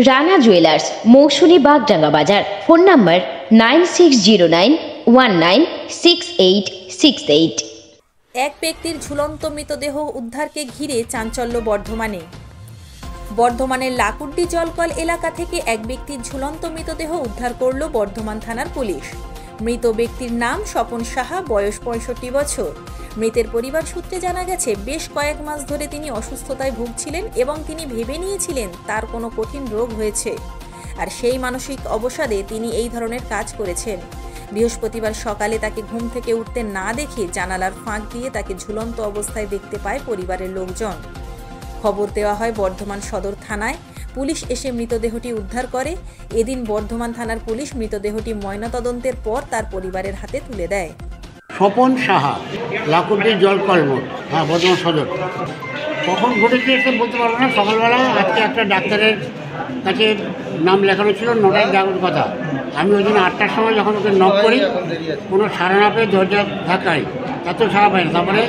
Rana jewellers, Mousuni Bagdanga বাজার। Phone number 9609196868। এক ব্যক্তির ঝুলন্ত মৃতদেহ উদ্ধারকে ঘিরে চাঞ্চল্য বর্ধমানে। বর্ধমানের লাকুড্ডি জলকল এলাকা থেকে এক ব্যক্তির ঝুলন্ত মৃতদেহ উদ্ধার করল বর্ধমান থানার পুলিশ। মৃত ব্যক্তির নাম স্বপন সাহা, বয়স 65 বছর। মৃতের পরিবার সূত্রে জানা গেছে, বেশ কয়েক মাস ধরে তিনি অসুস্থতায় ভুগছিলেন এবং তিনি ভেবে নিয়েছিলেন তার কোনো কঠিন রোগ হয়েছে, আর সেই মানসিক অবসাদে তিনি এই ধরনের কাজ করেছেন। বৃহস্পতিবার সকালে তাকে ঘুম থেকে উঠতে না দেখে জানালার ফাঁক দিয়ে তাকে ঝুলন্ত অবস্থায় দেখতে পায় পরিবারের লোকজন। খবর দেওয়া হয় বর্ধমান সদর থানায়। পুলিশ এসে মৃতদেহটি উদ্ধার করে। এদিন বর্ধমান থানার পুলিশ মৃতদেহটি ময়নাতদন্তের পর তার পরিবারের হাতে তুলে দেয়। স্বপন সাহা, লাকুড্ডি জলকল মোড়, বর্ধমান সদর। কখন ঘটেছে এসে বলতে পারবো না। সকালবেলা আজকে একটা ডাক্তারের কাছে নাম লেখানো ছিল, 9টায় যাওয়ার কথা। আমি ওই জন্য 8টার সময় যখন ওকে নক করি, কোনো সাড়া না পেয়ে দরজা ধাক্কাই, তাতেও সাড়া পাই না। তারপরে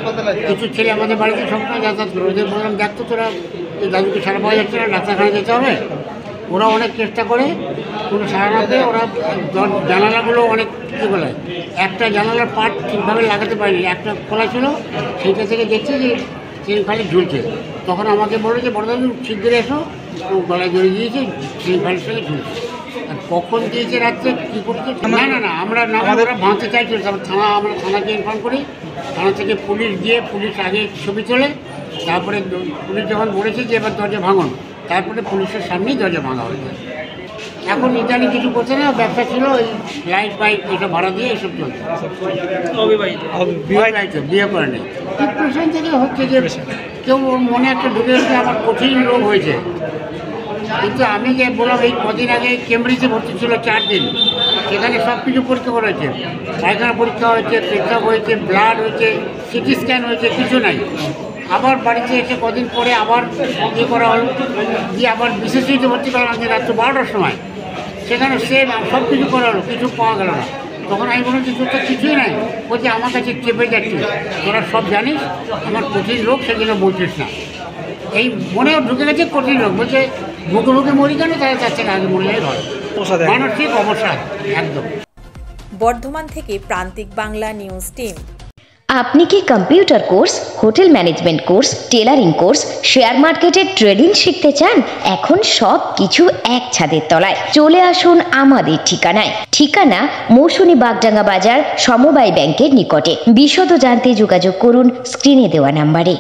কিছু ছেলে আমাদের বাড়িতে সবসময় যাতায়াত করে, ওদের বললাম দেখতো তোরা এই দাদুকে সাড়া পাওয়া যাচ্ছে না, ডাক্তারখানা যেতে হবে। ওরা অনেক চেষ্টা করে, কোনো সাড়া না পেয়ে ওরা জানালাগুলো অনেক কী বলে, একটা জানালার পার্ট ঠিকভাবে লাগাতে পারিনি, একটা খোলা ছিল, সেইটা থেকে দেখছি যে ট্রেন খালি ঝুলছে। তখন আমাকে বলে যে বড় দাদু ঠিক করে এসো, গলায় জড়িয়ে দিয়েছে, ট্রেন খালির সঙ্গে ঝুলছে। আর কখন দিয়েছে রাত্রে কী করছে না আমরা ওরা ভাঙতে চাইছিল। তারপর আমরা থানাকে ইনফর্ম করি, থানা থেকে পুলিশ গিয়ে পুলিশ আগে ছবি তোলে, তারপরে পুলিশ যখন বলেছে যে এবার দরজা ভাঙুন, তারপরে পুলিশের সামনেই দরজা ভাঙা হয়েছে। এখন ইদানিং কিছু করছে না, ব্যবসা ছিল ওই লাইট পাইপ এটা ভাড়া দিয়ে এসব চলছে। বিয়ে করে নেই। ডিপ্রেশন থেকে হচ্ছে যে কেউ মনে একটা ঢুকে গেছে আমার কঠিন রোগ হয়েছে। কিন্তু আমি যে বললাম এই কদিন আগে কেমব্রিজে ভর্তি ছিল 4 দিন, সেখানে সব কিছু পরীক্ষা করা হয়েছে, পায়খানা পরীক্ষা হয়েছে, পেশাব হয়েছে, ব্লাড হয়েছে, সিটি স্ক্যান হয়েছে, কিছু নাই। আবার বাড়িতে এসে কদিন পরে আবার ইয়ে করা হলো, দিয়ে আবার বিশেষিত ভর্তি করা হয়েছে রাত্র 12টার সময়। সেখানে সেম সব কিছু করা হলো, কিছু পাওয়া গেল না। তখন আমি বলেছি তোর তো কিছুই নাই। বলছে আমার কাছে চেপে যাচ্ছিস, তোরা সব জানিস আমার কঠিন রোগ, সেজন্য বলছিস না। এই মনেও ঢুকে গেছে কঠিন রোগ। বলছে বুকে বুকে মরি কেন, তাহলে তার থেকে আগে মরে যায় ভালো। মানসিক অবসাদ একদম। বর্ধমান থেকে প্রান্তিক বাংলা নিউজ টিম। আপনি কি computer course, hotel management course, tailoring course, share মার্কেটের ট্রেডিং শিখতে চান? এখন সব কিছু এক ছাদের তলায়। চলে আসুন আমাদের ঠিকানায়। ঠিকানা মৌসুনী বাগডাঙ্গা বাজার, সমবায় ব্যাংকের নিকটে। বিশদ জানতে যোগাযোগ করুন স্ক্রিনে দেওয়া নাম্বারে।